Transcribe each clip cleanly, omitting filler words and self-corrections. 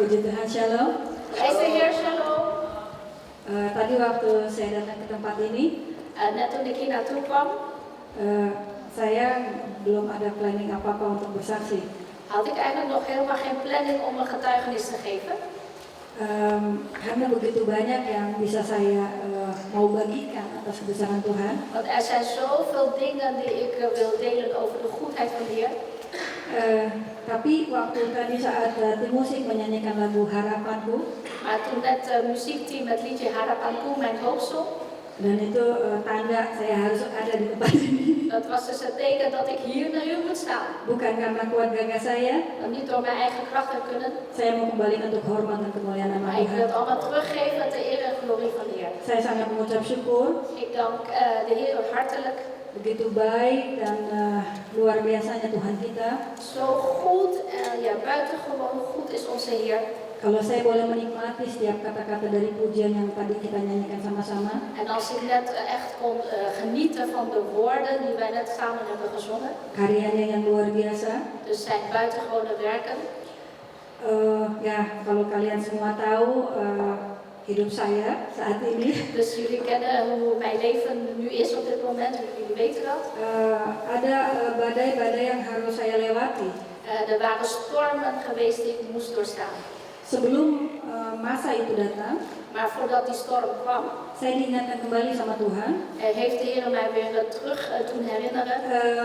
Puji Tuhan, Shalom. Prijs de Heer, shalom. Tadi waktu saya datang ke tempat ini, Net toen ik hier naartoe kwam, saya belum ada planning apa-apa untuk bersaksi. had ik eigenlijk nog helemaal geen planning om een getuigenis te geven. Karena begitu banyak yang bisa saya mau bagikan atas kebesaran Tuhan. Want er zijn zoveel dingen die ik wil delen over de goedheid van de Heer. Tapi waktu tadi saat tim musik menyanyikan lagu Harapanku, Maar toen net het muziekteam het liedje Harapanku mijn hoop zong, dan itu tanda saya harus ada di tempat ini. dat was dus het teken dat ik hier naar u moet staan. Bukan karena kuat gagah saya, En niet door mijn eigen kracht en kunnen, saya mau kembalikan untuk hormat dan kemuliaan nama maar ik wil Tuhan. het allemaal teruggeven ter eer en glorie van de Heer. Saya sangat mengucap syukur, Ik dank de Heer hartelijk. begitu baik dan luar biasanya Tuhan kita. Zo goed en ja, buitengewoon goed is onze Heer. Kalau saya boleh menikmati setiap kata-kata dari pujian yang tadi kita nyanyikan sama-sama, En als ik net echt kon genieten van de woorden die wij net samen hebben gezongen, karyanya yang luar biasa. dus zijn buitengewone werken. Ya, kalau kalian semua tahu hidup saya saat ini, Dus jullie kennen hoe mijn leven nu is op dit moment, jullie weten dat. ada badai-badai yang harus saya lewati. Er waren stormen geweest die ik moest doorstaan. Sebelum masa itu datang, Maar voordat die storm kwam, saya diingatkan kembali sama Tuhan. heeft de Heer mij weer terug doen herinneren.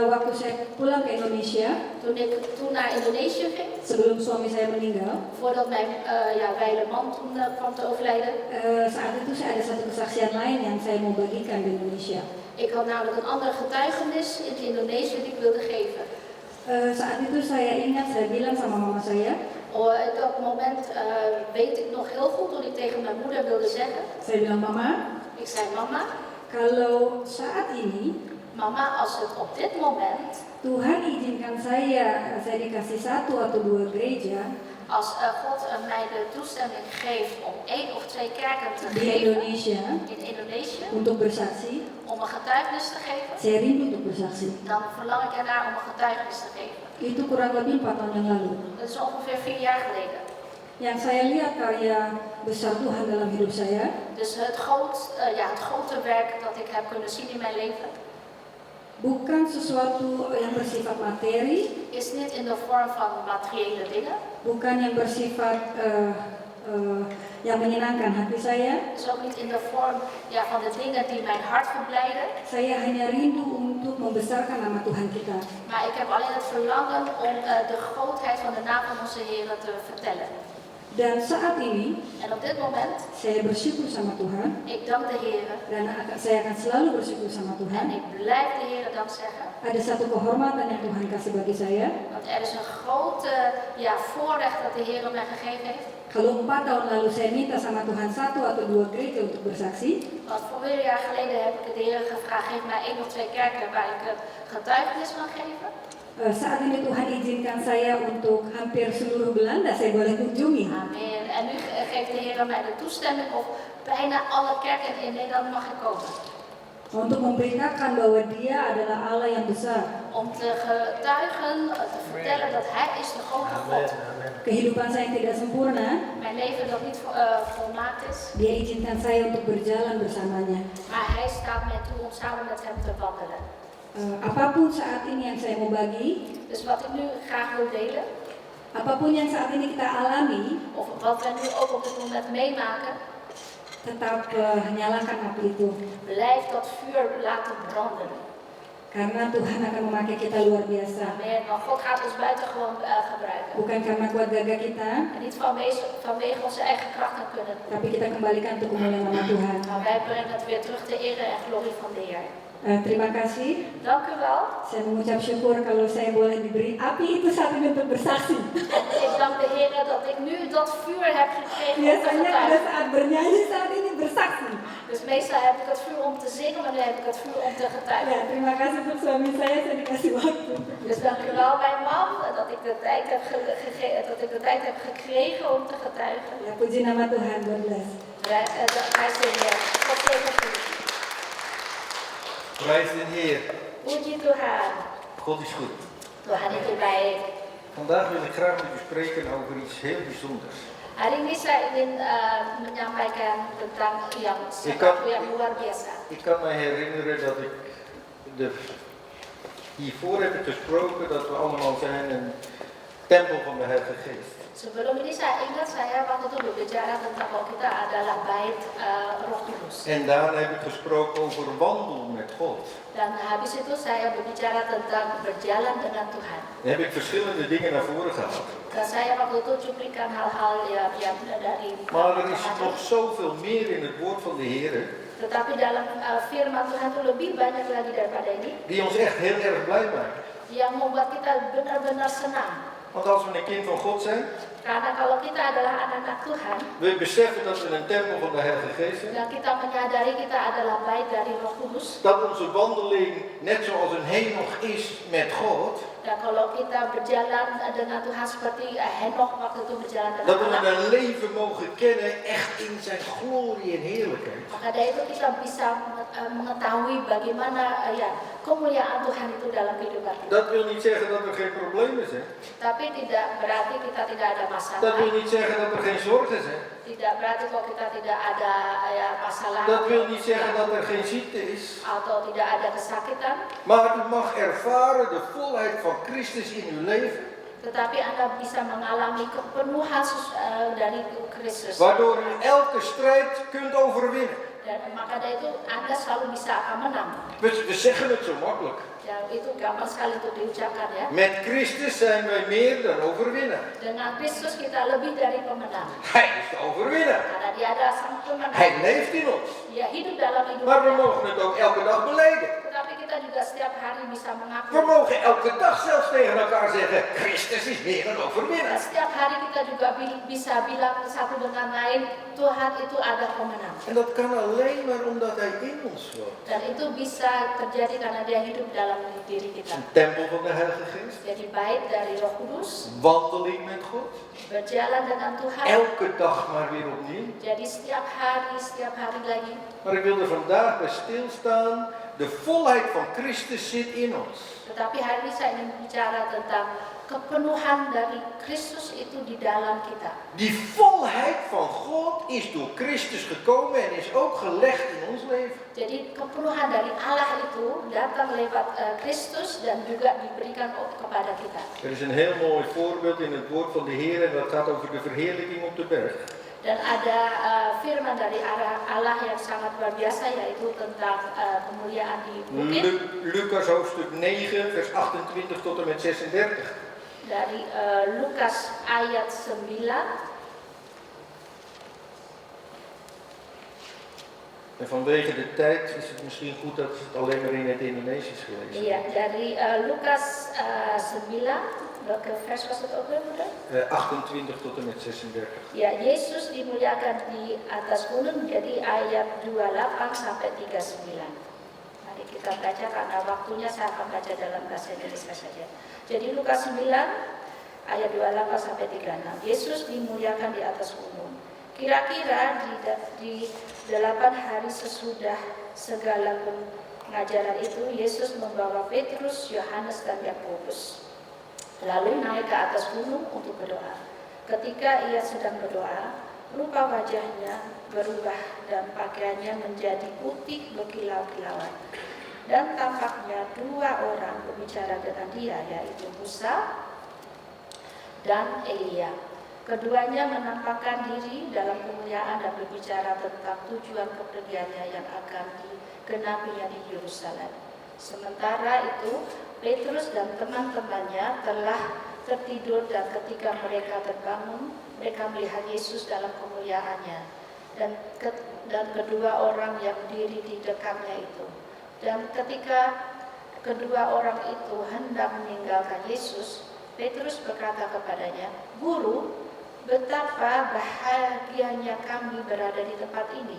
Waktu saya pulang ke Indonesia, Toen ik naar Indonesië ging, sebelum suami saya meninggal, voordat mijn wijle man toen kwam te overlijden. saat itu saya ada satu kesaksian lain yang saya mau bagikan di Indonesia. Ik had namelijk een andere getuigenis in Indonesië die ik wilde geven. Saat itu saya ingat saya bilang sama mama saya, Op dat moment weet ik nog heel goed toen ik tegen mijn moeder wilde zeggen. saya bilang mama, Ik zei, mama, kalau saat ini mama, als het op dit moment, Tuhan izinkan saya dikasih satu atau dua gereja als God mij de toestemming geeft om 1 of 2 kerken te di geven Indonesia in Indonesië, untuk bersaksi, om een getuigenis te geven, saya rindu untuk bersaksi. dan verlang ik ernaar om een getuigenis te geven. Itu kurang lebih 4 tahun yang lalu. Dat is ongeveer 4 jaar geleden. Yang saya lihat karya besar Tuhan dalam hidup saya, Dus het grote werk dat ik heb kunnen zien in mijn leven, bukan sesuatu yang bersifat materi, is niet in de vorm van materiële dingen. bukan yang bersifat yang menyenangkan hati saya. Het is ook niet in de vorm van de dingen die mijn hart verblijden. Saya hanya rindu untuk membesarkan nama Tuhan kita. Maar ik heb alleen het verlangen om de grootheid van de naam van onze Heer te vertellen. Dan saat ini, En op dit moment, saya bersyukur sama Tuhan. ik dank de Heer. Dan saya akan selalu bersyukur sama En Tuhan. ik blijf de Heer dank zeggen. Ada satu kehormatan yang Tuhan kasih bagi saya. Want er is een grote voorrecht dat de Heer mij gegeven heeft. Kalau 4 tahun lalu saya minta sama Tuhan 1 atau 2 gereja untuk bersaksi, Want voor 4 jaar geleden heb ik de Heer gevraagd, geef mij 1 of 2 kerken waar ik getuigenis kan geven. saat ini Tuhan izinkan saya untuk hampir seluruh Belanda saya boleh kunjungi. Amen. En nu geeft de Heer mij de toestemming of bijna alle kerken in Nederland mag ik komen. Untuk memberitakan bahwa Dia adalah Allah yang besar. Om te getuigen, te vertellen dat Hij is de grote God. Kehidupan saya yang tidak sempurna, Mijn leven dat niet volmaakt is, Dia izinkan saya untuk berjalan bersamanya. maar Hij staat mij toe om samen met Hem te wandelen. Apapun saat ini yang saya mau bagi, Dus wat ik nu graag wil delen, apapun yang saat ini kita alami, of wat we nu ook op dit moment meemaken, tetap nyalakan api itu. blijf dat vuur laten branden. Karena Tuhan akan memakai kita luar biasa. Amen. Want God gaat ons buitengewoon gebruiken. Bukan karena kuat gagah kita, En niet vanwege onze eigen kracht en kunnen. tapi kita kembalikan untuk kemuliaan nama Tuhan. Maar wij brengen het weer terug de eer en glorie van de Heer. Terima kasih. Dank u wel. Saya mengucap syukur kalau saya boleh diberi api itu saat ini untuk bersaksi. Ik dank de Heer dat ik nu dat vuur heb gekregen om te Biasanya pada getuigen. saat bernyanyi saat ini bersaksi. Dus meestal heb ik het vuur om te zingen, maar nu heb ik het vuur om te getuigen. Ya, terima kasih untuk suami saya dikasih waktu. Dus dank u wel mijn man dat ik de tijd heb gekregen om te getuigen. Ya, puji nama Tuhan, God bless. Prijs de Heer. God zegen u. Prijs de Heer. Puji Tuhan. God is goed. Tuhan itu baik. Vandaag wil ik graag met u spreken over iets heel bijzonders. Hari ini saya ingin menyampaikan tentang sesuatu yang luar biasa. Ik kan me herinneren dat ik hiervoor heb ik gesproken dat we allemaal zijn een tempel van de Heilige Geest. Sebelum ini saya ingat saya waktu itu berbicara tentang bahwa kita adalah bait Roh Kudus. En daarna heb ik gesproken over wandel met God. Dan habis itu saya berbicara tentang berjalan dengan Tuhan. Dan heb ik verschillende dingen naar voren gehaald. Dan saya waktu itu cuplikan hal-hal yang dari Maar er is nog zoveel meer in het woord van de Heer, tetapi dalam firman Tuhan itu lebih banyak lagi daripada ini die ons echt heel erg blij maken. yang membuat kita benar-benar senang. Want als we een kind van God zijn, Karena kalau kita adalah anak-anak Tuhan, we beseffen dat we een tempel van de Heilige Geest zijn, dan kita menyadari kita adalah bait dari Roh Kudus. dat onze wandeling net zoals een Henoch is met God, Dan kalau kita berjalan dengan Tuhan seperti Henokh waktu itu berjalan dat dengan we Allah, een leven mogen kennen echt in zijn glorie en heerlijkheid. maka dari itu kita bisa mengetahui bagaimana kemuliaan Tuhan itu dalam kehidupan kita. Dat wil niet zeggen dat er geen problemen zijn. Tapi tidak berarti kita tidak ada Dat masalah. wil niet zeggen dat er geen zorgen zijn. Tidak berarti kalau kita tidak ada masalah. Dat wil niet zeggen dat er geen ziekte is. Atau tidak ada kesakitan. Maar u mag ervaren de volheid van Christus in uw leven. Tetapi Anda bisa mengalami kepenuhan dari Kristus. Waardoor u elke strijd kunt overwinnen. Dan maka dari itu Anda selalu bisa akan menang. We zeggen het zo makkelijk. Ya, itu gampang sekali untuk diucapkan ya. Met Christus zijn wij meer dan overwinnaar. Dengan Kristus kita lebih dari pemenang. Hij is de overwinnaar. Karena dia adalah sang pemenang. Hij leeft in ons. Dia hidup dalam hidup Maar we kita. mogen het ook elke dag beleiden. Tetapi kita juga setiap hari bisa We mengakui. mogen elke dag zelfs tegen elkaar zeggen, Christus is meer dan Dan overwinnaar. setiap hari kita juga bisa bilang satu dengan lain, Tuhan itu ada pemenang. En dat kan alleen maar omdat hij in ons woont. Dan itu bisa terjadi karena dia hidup dalam diri kita. Een tempel van de Heilige Geest. Jadi bait dari Roh Kudus, Wandeling met God. berjalan dengan Tuhan. Elke dag maar weer opnieuw. Jadi setiap hari lagi. Maar ik wil er vandaag bij stilstaan. De volheid van Christus zit in ons. Tetapi hari ini saya ingin bicara tentang kepenuhan dari Kristus itu di dalam kita. Die volheid van God is door Christus gekomen en is ook gelegd in ons leven. Jadi kepenuhan dari Allah itu datang lewat Kristus dan juga diberikan kepada kita. Er is een heel mooi voorbeeld in het woord van de Heer en dat gaat over de verheerlijking op de berg. Dan ada firman dari Allah yang sangat luar biasa yaitu tentang kemuliaan di bukit. Lucas hoofdstuk 9 vers 28 tot en met 36. Dari Lukas ayat 9. En vanwege de tijd is het misschien goed dat het alleen maar in het Indonesisch gelezen wordt. Iya, dari Lukas 9. Welke vers was het ook weer, moeder? 28 tot en met 36. Ya, Yesus dimuliakan di atas gunung, jadi ayat 28 sampai 39. Mari kita baca karena waktunya saya akan baca dalam bahasa Indonesia saja. Jadi Lukas 9 ayat 28 sampai 36. Yesus dimuliakan di atas gunung. Kira-kira di 8 hari sesudah segala pengajaran itu, Yesus membawa Petrus, Yohanes dan Yakobus lalu naik ke atas gunung untuk berdoa. Ketika ia sedang berdoa, rupa wajahnya berubah dan pakaiannya menjadi putih berkilau-kilauan. Dan tampaknya 2 orang berbicara dengan dia, yaitu Musa dan Elia. Keduanya menampakkan diri dalam kemuliaan dan berbicara tentang tujuan kepergiannya yang akan digenapinya di Yerusalem. Sementara itu, Petrus dan teman-temannya telah tertidur dan ketika mereka terbangun, mereka melihat Yesus dalam kemuliaannya dan kedua orang yang berdiri di dekatnya itu. Dan ketika kedua orang itu hendak meninggalkan Yesus, Petrus berkata kepadanya, "Guru, betapa bahagianya kami berada di tempat ini.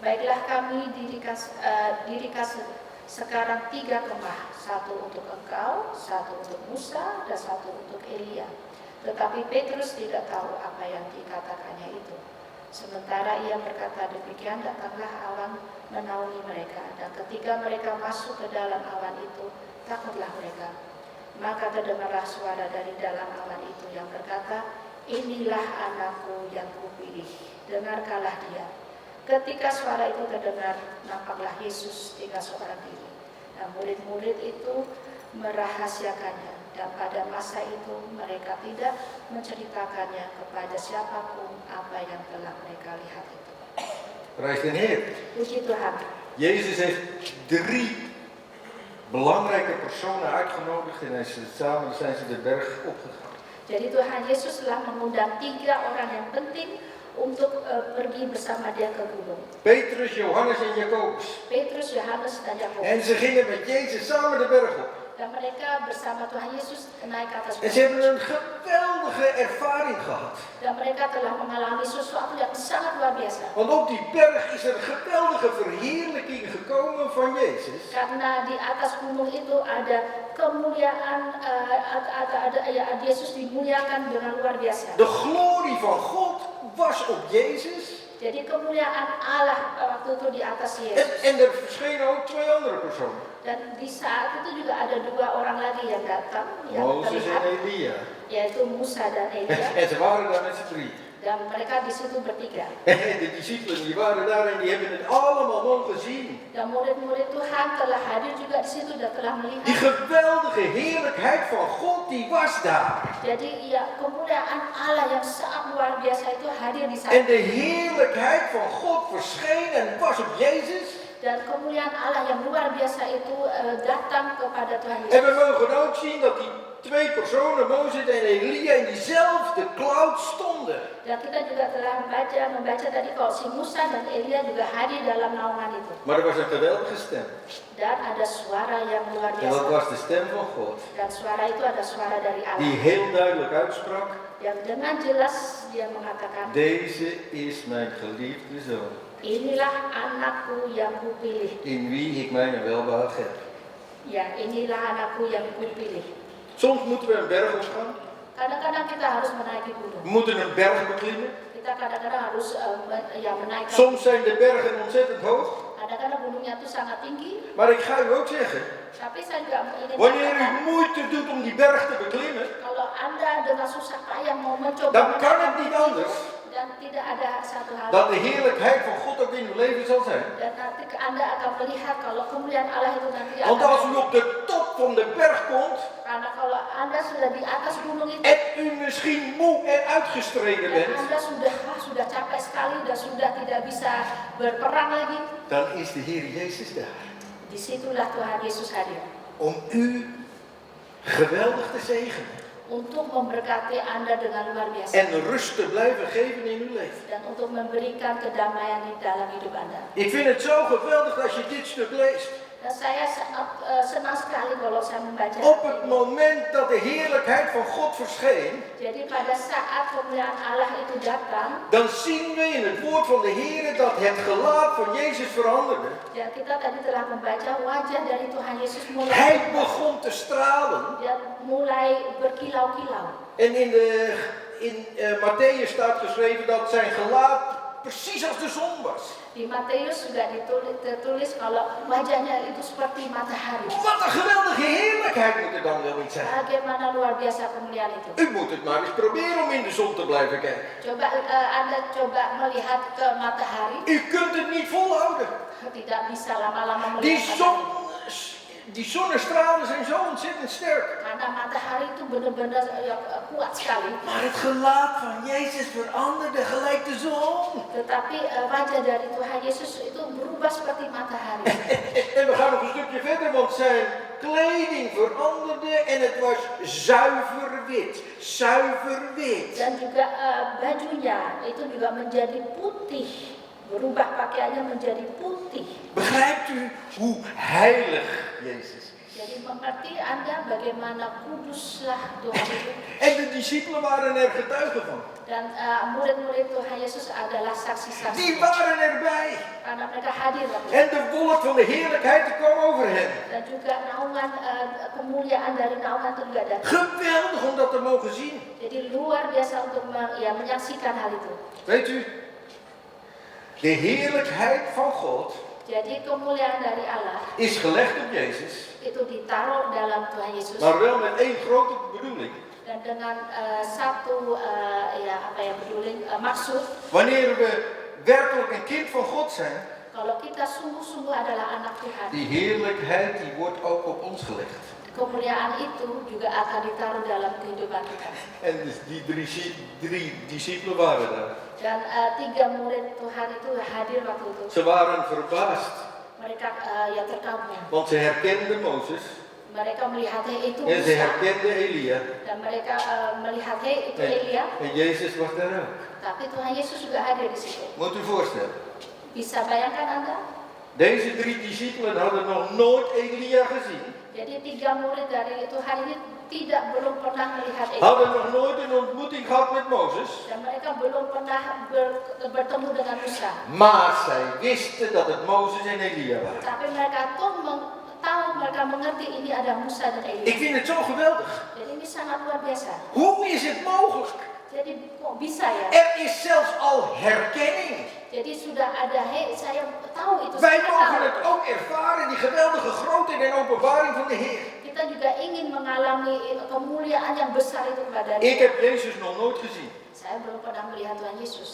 Baiklah kami dirikan sekarang 3 kemah, 1 untuk engkau, 1 untuk Musa, dan 1 untuk Elia." Tetapi Petrus tidak tahu apa yang dikatakannya itu. Sementara ia berkata demikian, datanglah awan menaungi mereka, dan ketika mereka masuk ke dalam awan itu, takutlah mereka. Maka terdengarlah suara dari dalam awan itu yang berkata, Inilah anakku yang kupilih, dengarkanlah dia. Ketika suara itu terdengar, nampaklah Yesus tinggal seorang diri. Dan murid-murid itu merahasiakannya. Dan pada masa itu mereka tidak menceritakannya kepada siapapun apa yang telah mereka lihat itu. Prijs de Heer. Puji Tuhan. Jezus heeft 3 belangrijke personen uitgenodigd en samen zijn ze de berg opgegaan. Jadi Tuhan Yesus telah mengundang 3 orang yang penting untuk pergi bersama dia ke gunung. Petrus, Johannes en Jacobus. Petrus, Johannes dan Yakobus. En ze gingen met Jezus samen de berg op. Dan mereka bersama Tuhan Yesus naik ke atas En ze hebben een geweldige ervaring gehad. Dan mereka telah mengalami sesuatu yang sangat luar biasa. Want op die berg is er een geweldige verheerlijking gekomen van Jezus. Karena di atas gunung itu ada kemuliaan, Yesus dimuliakan dengan luar biasa. De glorie van God was op Jezus. Jadi kemuliaan Allah waktu itu di atas Yesus. En er verschenen ook 2 andere personen. Dan di saat itu juga ada 2 orang lagi yang datang, yang Mozes en terlihat, Elia. yaitu Musa dan Elia. En ze waren daar met z'n 3. Dan mereka di situ bertiga. En de discipelen die waren daar en die hebben het allemaal mogen zien. Dan murid-murid Tuhan telah hadir juga di situ dan telah melihat. Die geweldige heerlijkheid van God die was daar. Jadi ya kemuliaan Allah yang sangat luar biasa itu hadir di sana. En de heerlijkheid van God verscheen en was op Jezus. Dan kemuliaan Allah yang luar biasa itu datang kepada Tuhan En Yesus. we mogen ook zien dat die 2 personen, Mozes en Elia, in diezelfde cloud stonden. Dan kita juga telah membaca tadi kalau si Musa dan Elia juga hadir dalam naungan itu. Maar er was een geweldige stem. Dan ada suara yang luar En dat biasa. was de stem van God. Dan suara itu ada suara dari Die Allah. heel duidelijk uitsprak. Yang dengan jelas dia mengatakan, Deze is mijn geliefde zoon. inilah anakku yang kupilih. In wie ik mijn welbehaag heb. Ya, inilah anakku yang kupilih. Soms moeten we een berg opgaan. Kadang-kadang kita harus menaiki We gunung. moeten een berg beklimmen. Kita kadang-kadang harus menaikkan. Soms zijn de bergen ontzettend hoog. Kadang-kadang gunungnya itu sangat tinggi. Maar ik ga u ook zeggen. Tapi saya juga ingin Wanneer u mengatakan, moeite doet om die berg te beklimmen. kalau Anda dengan susah payah mau mencoba Dan kan het menaikkan niet gunung anders. dan tidak ada satu hal Dat de heerlijkheid van God ook in uw leven zal zijn. dan nanti Anda akan melihat kalau kemuliaan Allah itu nanti Want als u akan op de top van de berg komt. karena kalau Anda sudah di atas gunung itu En u misschien moe en uitgestreden dan bent. Anda sudah capek sekali dan sudah tidak bisa berperang lagi, Dan is de Heer Jezus daar. disitulah Tuhan Yesus hadir Om u geweldig te zegenen. untuk memberkati Anda dengan luar biasa En rust te blijven geven in uw leven. dan untuk memberikan kedamaian di dalam hidup Anda. Ik vind het zo geweldig als je dit stuk leest. Dan saya sangat senang sekali kalau saya membaca Op ini. het moment dat de heerlijkheid van God verscheen, Jadi pada saat kemuliaan Allah itu datang, dan zien we in het woord van de Heer dat het gelaat van Jezus veranderde. dan kita tadi telah membaca wajah dari Tuhan Yesus mulai Hij begon te stralen. dan mulai berkilau-kilau. En in Matthäus staat geschreven dat zijn gelaat precies als de zon was. Di Matius juga tertulis kalau wajahnya itu seperti matahari. Wat een geweldige heerlijkheid moet er dan wel niet zijn. Bagaimana luar biasa kemuliaan itu. U moet het maar eens proberen om in de zon te blijven kijken. Coba Anda coba melihat ke matahari, U kunt het niet volhouden. tidak bisa lama-lama Die melihat matahari. Die zonnestralen zijn zo ontzettend sterk. Karena matahari itu benar-benar kuat sekali. Maar het gelaat van Jezus veranderde gelijk de zon. Tetapi wajah dari Tuhan Yesus itu berubah seperti matahari. En we gaan nog een stukje verder, want zijn kleding veranderde en het was zuiver wit. Zuiver wit. Dan juga bajunya itu juga menjadi putih. Berubah pakaiannya menjadi putih. Begrijpt u hoe heilig Jezus is? Jadi mengerti Anda bagaimana kuduslah Tuhan itu. En de discipelen waren er getuigen van. Dan murid-murid Tuhan Yesus adalah saksi-saksi. Die waren erbij. Karena mereka hadir waktu itu. En de wolk van de heerlijkheid kwam over hen. Dan juga naungan kemuliaan dari naungan itu juga datang. Geweldig om dat te mogen zien. Jadi luar biasa untuk menyaksikan hal itu. Weet u, de heerlijkheid van God Jadi kemuliaan dari Allah is gelegd op Jezus, itu ditaruh dalam Tuhan Yesus. maar wel met één grote bedoeling. Dan dan dengan satu maksud. Wanneer we werkelijk een kind van God zijn, Kalau kita sungguh-sungguh adalah anak Tuhan, die heerlijkheid die wordt ook op ons gelegd. kemuliaan itu juga akan ditaruh dalam kehidupan kita. En dus die drie discipelen waren daar. Dan 3 murid Tuhan itu hadir waktu itu. Ze waren verbaasd, Mereka terkagum. want ze herkenden Mozes Mereka melihat itu en ze Musa, herkenden Elia. dan mereka melihat itu Elia. En Jezus was daar ook. Tapi Tuhan Yesus juga hadir di situ. Moet u voorstellen. Bisa bayangkan Anda? Deze 3 discipelen hadden nog nooit Elia gezien. Jadi 3 murid dari Tuhan ini belum pernah melihat Elia. Hadden nog nooit een ontmoeting gehad met Mozes. Dan mereka belum pernah bertemu dengan Musa. Maar zij wisten dat het Mozes en Elia waren. Tapi mereka mereka mengerti ini ada Musa dan Ik Elia. vind het zo geweldig. Jadi ini sangat luar biasa. Hoe is het mogelijk? Jadi kok bisa ya? Er is zelfs al herkenning. Jadi sudah ada, saya tahu itu. Wij Saya mogen tahu. het ook ervaren, die geweldige grootheid en openbaring van de Heer. Kita juga ingin mengalami kemuliaan yang besar itu kepada Ik Dia. heb Jezus nog nooit gezien. Saya belum pernah melihat Tuhan Yesus.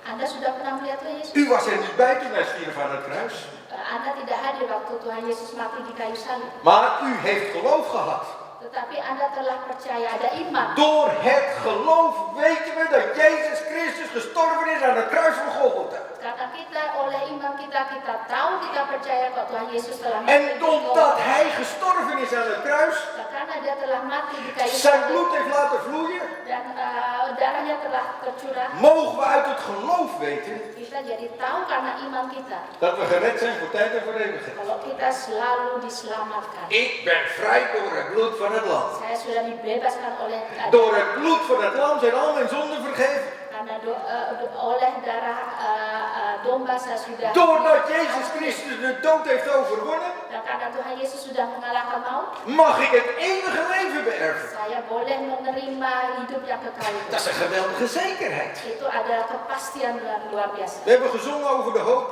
Anda sudah pernah melihat Tuhan Yesus? U was er niet bij toen hij stierf aan het kruis. Anda tidak hadir waktu Tuhan Yesus mati di kayu salib. Maar u heeft geloof gehad. Tetapi Anda telah percaya, ada iman. Door het geloof weten we dat Jezus Christus gestorven is aan het kruis van Golgotha. Karena kita oleh iman kita tahu, kita percaya kalau Tuhan Yesus telah mati. En omdat hij gestorven is aan het kruis, Karena dia telah mati di kayu zijn salib bloed heeft laten vloeien, dan darahnya telah tercurah. mogen we uit het geloof weten Kita jadi tahu karena iman kita. dat we gered zijn voor tijd en voor eeuwigheid. Kalau kita selalu diselamatkan. Ik ben vrij door het bloed van het lam. Saya sudah dibebaskan oleh Door het bloed van het lam zijn al mijn zonden vergeven. karena oleh darah domba saya sudah. Doordat Jezus Christus de dood heeft overwonnen, Dan karena Tuhan Yesus sudah mengalahkan maut, mag ik het eeuwige leven beërven. saya boleh menerima hidup yang kekal itu. Dat is een geweldige zekerheid. Itu adalah kepastian yang luar biasa. We hebben gezongen over de hoop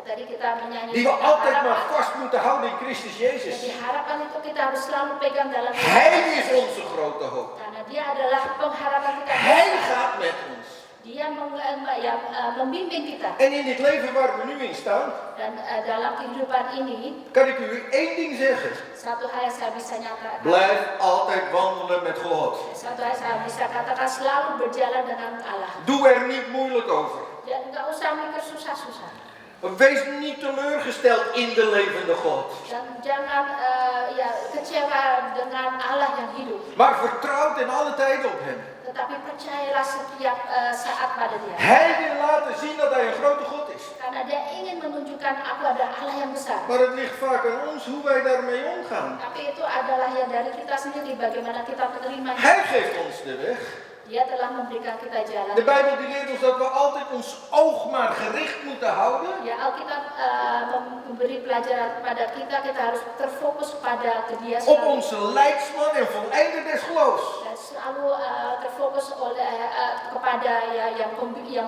Tadi kita menyanyi die we tentang altijd maar harapan. vast moeten houden in Christus Jezus. Jadi harapan itu kita harus selalu pegang dalam Hij is onze grote hoop. karena dia adalah pengharapan kita. Hij gaat met ons. Dia membimbing kita. En in dit leven waar we nu in staan, Dan dalam kehidupan ini, kan ik u één ding zeggen. satu hal yang saya bisa nyatakan. Blijf altijd wandelen met God. Satu hal yang saya bisa katakan, selalu berjalan dengan Allah. Doe er niet moeilijk over. Dan nggak usah mikir susah-susah. Wees niet teleurgesteld in de levende God. Dan jangan kecewa dengan Allah yang hidup. Maar vertrouw ten alle tijde op Hem. Tetapi percayalah setiap saat pada Dia. Hij wil laten zien dat Hij een grote God is. Karena Dia ingin menunjukkan aku adalah Allah yang besar. Maar het ligt vaak aan ons hoe wij daarmee omgaan. Tapi itu adalah yang dari kita sendiri, bagaimana kita menerimanya. Hij geeft ons de weg. Dia telah memberikan kita jalan. De Bijbel die leert ons dat we altijd ons oog maar gericht moeten houden Ya, Alkitab memberi pelajaran kepada kita, kita harus terfokus pada Dia op selalu. onze leidsman en voleinder des geloofs. Dan selalu terfokus kepada yang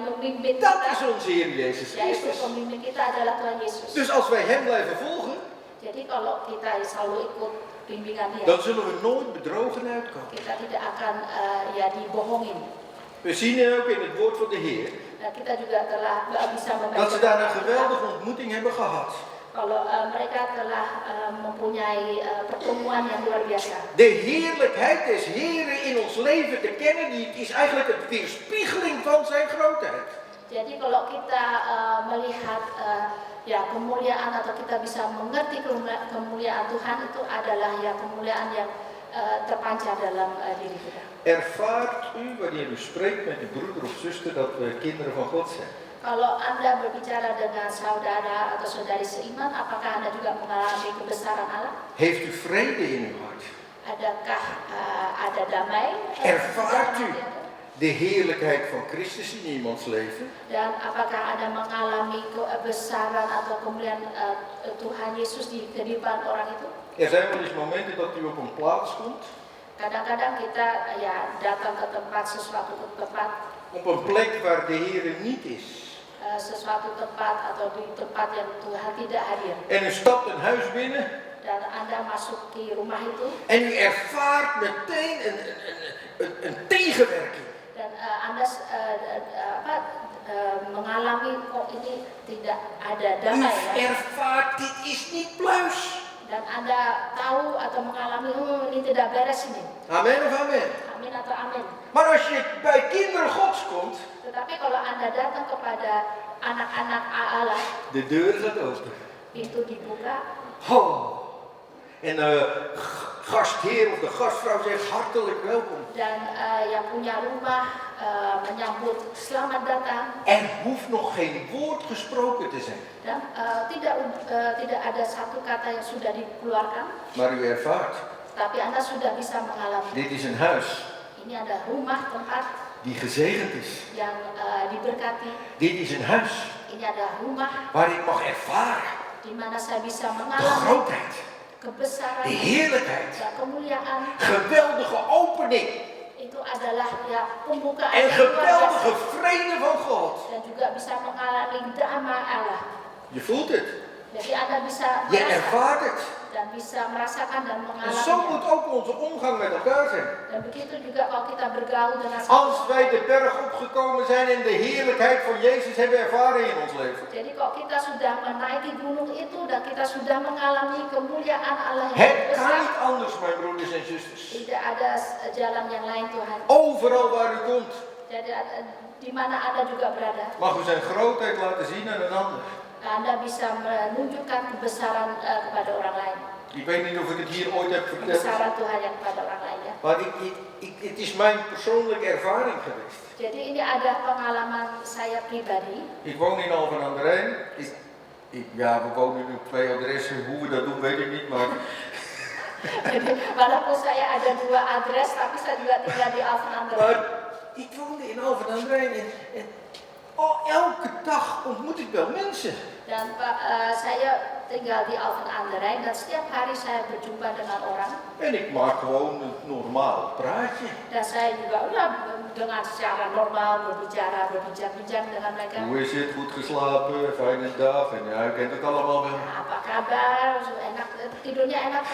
membimbing Dat kita. is onze Heer Jezus Yaitu Christus. pembimbing kita adalah Tuhan Yesus. Dus als wij Hem blijven volgen, Jadi kalau kita selalu ikut bimbingan Dia, dan zullen we nooit bedrogen uitkomen. kita tidak akan dibohongin. We zien ook in het woord van de Heer Dan kita juga telah bisa dat ze daar een membaca geweldige ontmoeting hebben gehad. kalau mereka telah mempunyai pertemuan yang luar biasa. De heerlijkheid des Heren in ons leven te kennen, die is eigenlijk een weerspiegeling van zijn grootheid. Jadi kalau kita melihat kemuliaan atau kita bisa mengerti kemuliaan Tuhan, itu adalah kemuliaan yang terpancar dalam diri kita. Ervaart u wanneer u spreekt met uw broeder of zuster dat we kinderen van God zijn? Kalau Anda berbicara dengan saudara atau saudari seiman, apakah Anda juga mengalami kebesaran Allah? Heeft u vrede in uw hart? Adakah ada damai? Ervaart u dalam hati Anda? de heerlijkheid van Christus in iemands leven? Dan apakah Anda mengalami kebesaran atau kemuliaan Tuhan Yesus di kehidupan orang itu? Er zijn wel eens momenten dat u op een plaats komt, Kadang-kadang kita datang ke tempat, sesuatu tempat, op een plek waar de Heer niet is. sesuatu tempat atau di tempat yang Tuhan tidak hadir. En u stapt een huis binnen Dan Anda masuk memasuki rumah itu en u ervaart meteen een tegenwerking. dan Anda mengalami kok ini tidak ada U damai ya. ervaart, dit is niet pluis. Dan Anda tahu atau mengalami ini tidak beres ini. Amen of amen. Amin atau amin. Maar als je bij kinderen Gods komt, Tetapi kalau Anda datang kepada anak-anak Allah, de deur gaat open. pintu dibuka Oh. En de gastheer of de gastvrouw zegt hartelijk welkom. dan yang punya rumah menyambut selamat datang Er hoeft nog geen woord gesproken te zijn. dan tidak ada satu kata yang sudah dikeluarkan, Maar u ervaart, tapi Anda sudah bisa mengalami. dit is een huis Ini ada rumah tempat die gezegend is. yang diberkati. Dit is een huis Ini ada rumah waar ik mag ervaren di mana saya bisa de mengalami grootheid, kebesaran de heerlijkheid, dan kemuliaan. geweldige opening Itu adalah ya pembukaan en yang luar geweldige biasa vrede van God. dan juga bisa mengalami damai Allah. Je voelt het, Jadi Anda bisa je merasa ervaart het. dan bisa merasakan dan En zo moet mengalaminya. ook onze omgang met elkaar zijn. Dan begitu juga kalau kita bergaul dengan Als wij de berg opgekomen zijn en de heerlijkheid van Jezus hebben ervaren in ons leven. Jadi kalau kita sudah menaiki gunung itu dan kita sudah mengalami kemuliaan Allah yang Het kan besar, niet anders, mijn broeders en zusters. tidak ada jalan yang lain Tuhan. Overal waar u komt, Jadi di mana Anda juga berada, mag u zijn grootheid laten zien aan een ander. Anda bisa menunjukkan kebesaran kepada orang lain. Ik weet niet of ik het hier ooit heb verteld, Kebesaran Tuhan yang kepada orang lain ya. maar het is mijn persoonlijke ervaring geweest. Jadi ini ada pengalaman saya pribadi. Ik woon in Alphen aan de Rijn. Ja, we wonen nu op 2 adressen. Hoe we dat doen, weet ik niet, maar Jadi walaupun saya ada 2 adres, tapi saya juga tinggal di Alphen aan de Rijn. Maar ik woonde in Alphen aan de Rijn en elke dag ontmoet ik wel mensen. Dan saya tinggal di Alphen aan de Rijn dan setiap hari saya berjumpa dengan orang En ik maak gewoon een normaal praatje. dan saya juga dengan secara normal berbincang-bincang dengan mereka. Hoe is het? Goed geslapen? Fijne dag? En ja, u kent het allemaal wel. Nah, apa kabar? Enak tidurnya enak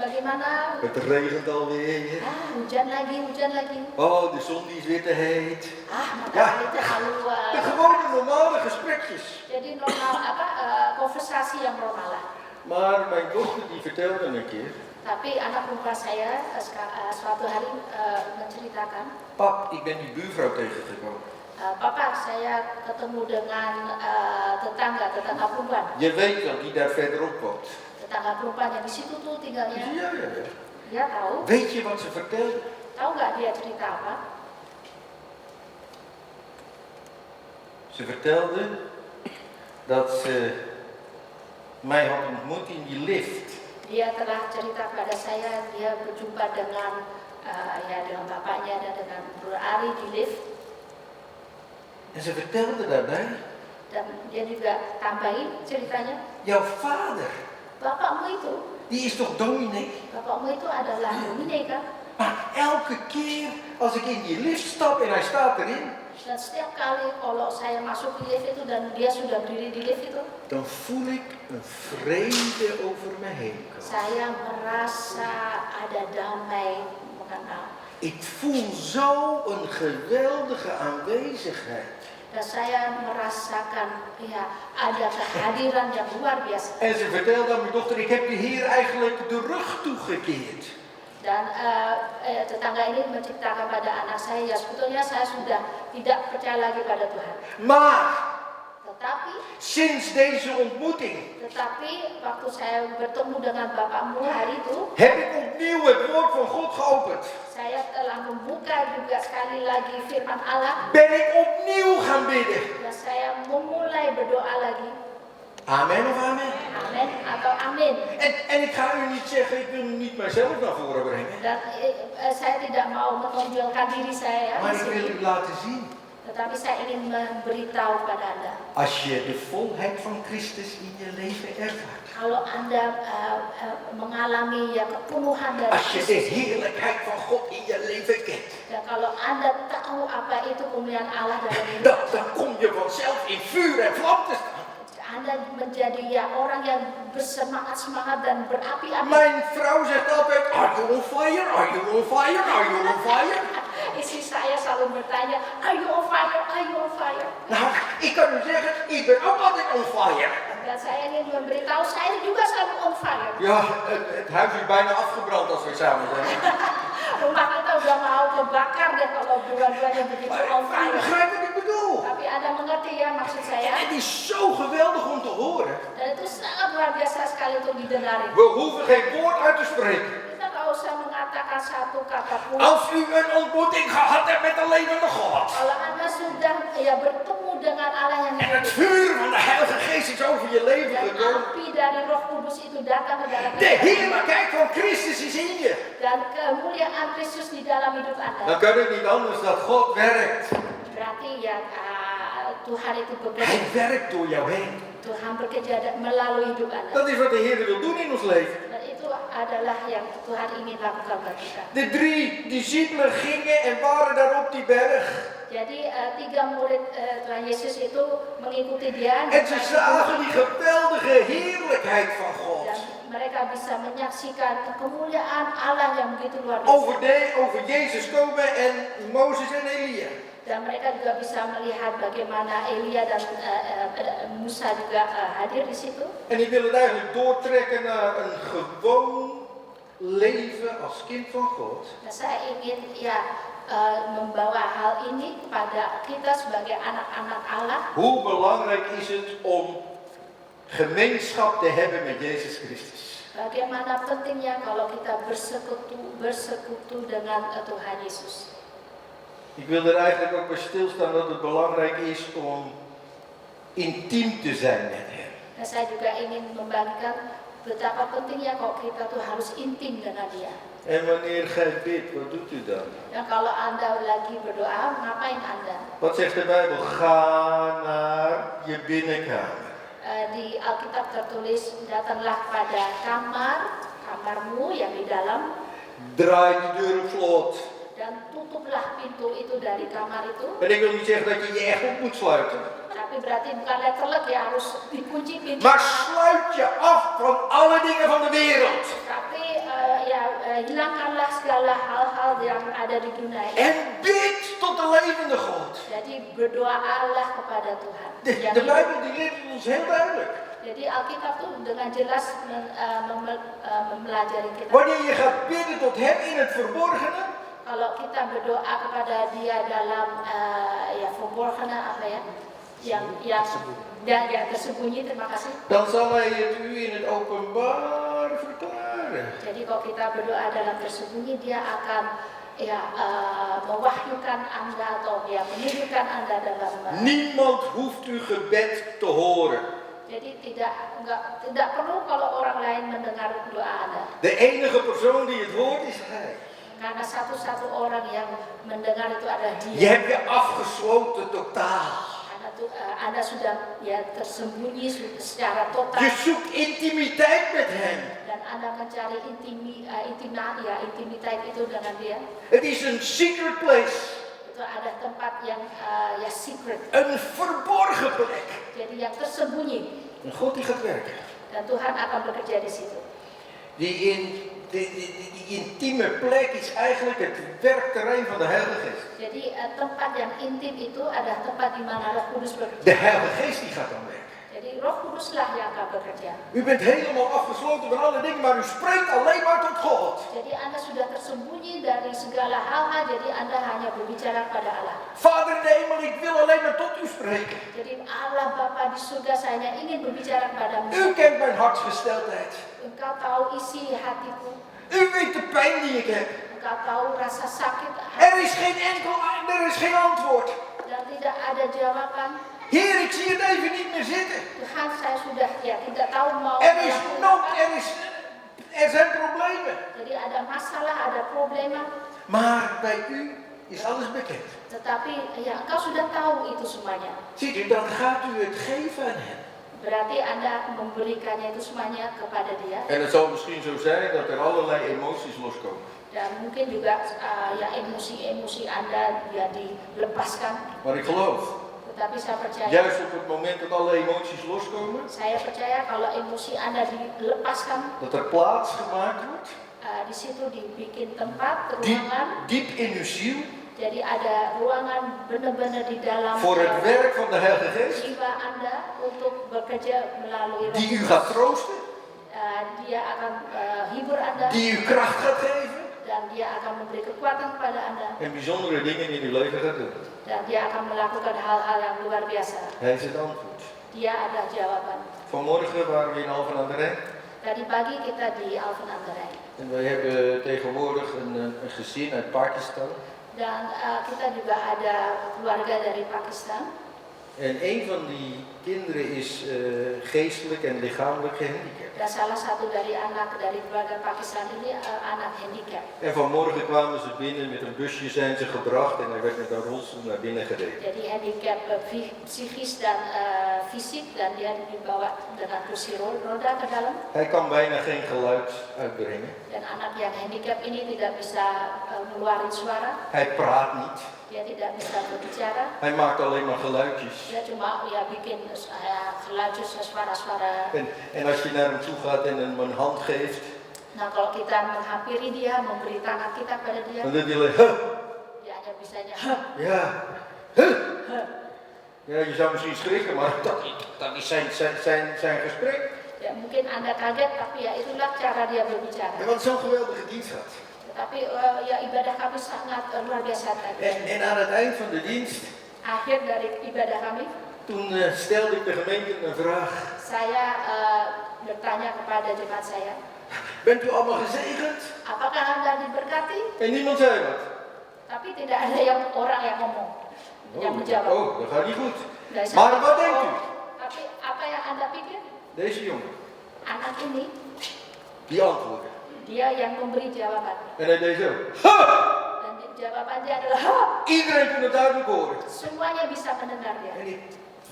bagaimana? Het regent alweer. Hujan lagi. Oh, de zon die is weer te heet. Matahari terlalu De gewone normale gesprekjes. jadi normal konversasi yang normal lah. Maar mijn dochter die vertelde een keer. Tapi anak perempuan saya suatu hari menceritakan, Pap, ik ben die buurvrouw tegengekomen. Papa, saya ketemu dengan tetangga perempuan. Je weet wel, die daar verderop woont. Tetangga perempuan yang di situ tuh tinggalnya. Ja. Dia tahu. Weet je wat ze vertelde? Tahu nggak dia cerita apa? Ze vertelde dat ze mij had ontmoet in die lift. Dia telah cerita kepada saya, dia berjumpa dengan dengan bapaknya dan dengan Bro Ari di lift. En ze vertelde daarbij, Dan dia juga tambahin ceritanya, jouw vader, bapakmu itu, die is toch dominee? bapakmu itu adalah dominee kan? Maar elke keer als ik in die lift stap en hij staat erin, Dan setiap kali kalau saya masuk di lift itu dan dia sudah berdiri di lift itu, dan voel ik een vrede over me heen komen. saya merasa ada damai mengenal. Ik voel zo een geweldige aanwezigheid. Dan saya merasakan ada kehadiran yang luar biasa. En ze vertelde aan mijn dochter, ik heb de Heer eigenlijk de rug toegekeerd. Dan tetangga ini menceritakan pada anak saya, ya sebetulnya saya sudah tidak percaya lagi pada Tuhan. Maar Tetapi sinds deze ontmoeting waktu saya bertemu dengan bapakmu hari itu, heb ik opnieuw het woord van God geopend. saya telah membuka juga sekali lagi firman Allah. Ben ik opnieuw gaan bidden. Dan saya memulai berdoa lagi. Amen of amen. Amin atau amin. En ik ga u niet zeggen, ik wil niet mijzelf naar voren brengen. Dan saya tidak mau menonjolkan diri saya Maar di ik wil sini. u laten zien. Tetapi saya ingin memberitahu pada Anda. Als je de volheid van Christus in je leven ervaart. Kalau Anda mengalami kepenuhan dari Als je de Kristus, heerlijkheid van God in je leven kent. dan kalau Anda tahu apa itu kemuliaan Allah dalam hidup, Dan kom je vanzelf in vuur en vlam te staan. Anda Anda menjadi ya orang yang bersemangat-semangat dan berapi-api. Mijn vrouw zegt altijd, are you on fire? Are you on fire? Are you on fire? Istri saya selalu bertanya, are you on fire? Are you on fire? Nou, ik kan u zeggen, ik ben ook altijd on fire. Dan saya ingin memberitahu, saya juga selalu on fire. Ja, het huis is bijna afgebrand als we samen zijn. Rumah kita udah mau kebakar deh kalau dua-duanya begitu on Maar u fire. begrijpt wat ik bedoel. Tapi Anda mengerti ya maksud saya? Het is zo geweldig om te horen. Dan itu sangat luar biasa sekali untuk didengarin. We hoeven geen woord uit te spreken. Kita nggak usah mengatakan satu kata pun. Als u een ontmoeting gehad hebt met de levende God. Kalau Anda sudah ya bertemu dengan Allah yang En het hidup, vuur van de Heilige Geest is over je leven dan gekomen. api dari Roh Kudus itu datang ke dalam De hidup Anda, heerlijkheid van Christus is in je. dan kemuliaan Kristus di dalam hidup Dan Anda. kan het niet anders dat God werkt. Berarti ya Tuhan itu Hij bekerja, werkt door jou heen. Tuhan bekerja melalui hidup Anda. Dat is wat de Heer wil doen in ons leven. Dan itu adalah yang Tuhan ingin lakukan bagi kita. De 3 discipelen gingen en waren daar op die berg. Jadi 3 murid Tuhan Yesus itu mengikuti dia. En ze zagen die geweldige heerlijkheid van God. Dan mereka bisa menyaksikan kemuliaan Allah yang begitu luar biasa. Over Jezus komen en Mozes en Elia. Dan mereka juga bisa melihat bagaimana Elia dan Musa juga hadir di situ. En ik wil het eigenlijk doortrekken naar een gewoon leven als kind van God. Dan saya ingin membawa hal ini kepada kita sebagai anak-anak Allah. Hoe belangrijk is het om gemeenschap te hebben met Jezus Christus? Bagaimana pentingnya kalau kita bersekutu dengan Tuhan Yesus. Ik wil er eigenlijk ook bij stilstaan dat het belangrijk is om intiem te zijn met Hem. Dan saya juga ingin membagikan betapa pentingnya kok kita tuh harus intim dengan Dia. En wanneer gij bidt, wat doet u dan? Dan kalau Anda lagi berdoa, ngapain Anda? Wat zegt de Bijbel? Ga naar je binnenkamer. Di Alkitab tertulis, datanglah pada kamarmu yang di dalam, Draai die deur op slot. dan tutuplah pintu itu dari kamar itu. En ik wil niet zeggen dat je je echt op moet sluiten. Tapi berarti bukan letterlijk ya harus dikunci pintu. Maar sluit je af van alle dingen van de wereld. Tapi hilangkanlah segala hal-hal yang ada di dunia ini. En bid tot de levende God. Jadi berdoalah kepada Tuhan. De Bijbel die leert ons heel duidelijk. Jadi Alkitab tuh dengan jelas mempelajari kita. Wanneer je gaat bidden tot Hem in het verborgene, Kalau kita berdoa kepada Dia dalam verborgene apa ya, yang tersembunyi, terima kasih. dan zal Hij het u in het openbaar verklaren. Jadi kalau kita berdoa dalam tersembunyi, Dia akan mewahyukan Anda atau menunjukkan Anda dalam. Niemand hoeft uw gebed te horen. Jadi tidak perlu kalau orang lain mendengar doa Anda. De enige persoon die het hoort is Hij. Karena satu-satu orang yang mendengar itu adalah Dia. Je hebt je afgesloten totaal. Anda sudah tersembunyi secara total. Je zoekt intimiteit met Hem. Dan Anda mencari intimitas itu dengan Dia. Het is een secret place. Itu ada tempat yang secret. Een verborgen plek. Jadi yang tersembunyi. En God die gaat werken. Dan Tuhan akan bekerja di situ. Die intieme plek is eigenlijk het werkterrein van de Heilige Geest. Jadi tempat yang intim itu adalah tempat di mana Roh Kudus De bekerja. Heilige Geest die gaat dan werken. Jadi Roh Kuduslah yang akan bekerja. U bent helemaal afgesloten van alle dingen, maar u spreekt alleen maar tot God. Jadi Anda sudah tersembunyi dari segala hal-hal, jadi Anda hanya berbicara pada Allah. Vader in de hemel, ik wil alleen maar tot u spreken. Jadi Allah Bapa di surga, saya hanya ingin berbicara padamu. U kent mijn hartsgesteldheid. Engkau tahu isi hatiku. U weet de pijn die ik heb. Engkau tahu rasa sakit Er hati. is geen antwoord. Dan tidak ada jawaban. Heer, ik zie het even niet meer zitten. Tuhan, saya sudah tidak tahu mau Er is melakukan nood, apa. er zijn problemen. Jadi ada masalah, ada problema. Maar bij u is alles bekend. Tetapi engkau sudah tahu itu semuanya. Ziet u, dan gaat u het geven aan hem. Berarti Anda memberikannya itu semuanya kepada Dia. En het zal misschien zo zijn dat er allerlei emoties loskomen. Dan mungkin juga emosi-emosi Anda dilepaskan. Maar ik geloof Tetapi saya percaya, juist op het moment dat alle emoties loskomen, saya percaya kalau emosi Anda dilepaskan, dat er plaats gemaakt wordt, di situ dibikin tempat, diep, ruangan. diep in uw ziel, Jadi ada ruangan benar-benar di dalam voor het werk van de Heilige Geest, jiwa Anda untuk bekerja melalui Roh die u Kudus. gaat troosten, Dia akan hibur Anda die u kracht gaat geven dan dia akan memberi kekuatan kepada Anda en bijzondere dingen in uw leven gaat doen. dan dia akan melakukan hal-hal yang luar biasa. Hij is het antwoord. Dia ada jawaban. Vanmorgen waren we in Alphen aan de Rijn Tadi pagi kita di Alphen aan de Rijn en wij hebben tegenwoordig een gezin uit Pakistan. dan kita juga ada keluarga dari Pakistan. En een van die kinderen is geestelijk en lichamelijk gehandicapt. Dan salah satu dari anak dari keluarga Pakistan ini anak handicap. En vanmorgen kwamen ze binnen, met een busje zijn ze gebracht en hij werd met een rolstoel naar binnen gereden. Jadi handicap psikis dan fisik dan dia dibawa dengan kursi roda ke dalam. Hij kan bijna geen geluid uitbrengen. Dan anak yang handicap ini tidak bisa mengeluarkan suara, Hij praat niet. dia tidak bisa berbicara. Hij maakt alleen maar geluidjes. Dia cuma bikin geluidjes, suara-suara. En als je naar hem toe gaat en hem een hand geeft, Nah kalau kita menghampiri dia, memberi tangan kita pada dia, dan doet hij alleen, huh, dia hanya bisanya ja, huh. Ja, je zou misschien schrikken, maar dat is zijn gesprek. Ya mungkin Anda kaget, tapi ya itulah cara dia berbicara. En wat zo'n geweldige dienst had. Tetapi ya ibadah kami sangat luar biasa tadi. En aan het eind van de dienst, Akhir dari ibadah kami, toen stelde ik de gemeente een vraag. saya bertanya kepada jemaat saya, Bent u allemaal gezegend? apakah Anda diberkati? En niemand zei wat. Tapi tidak ada orang yang ngomong, yang menjawab. Oh, dat gaat niet goed. Dan saya Maar bilang, wat denkt u? Tapi apa yang Anda pikir? Deze jongen, Anak ini, die antwoordde. dia yang memberi jawaban. En hij deed zo. Ha! Dan jawabannya adalah, "Ha!" Iedereen kon het duidelijk horen. Semuanya bisa mendengar dia. En ik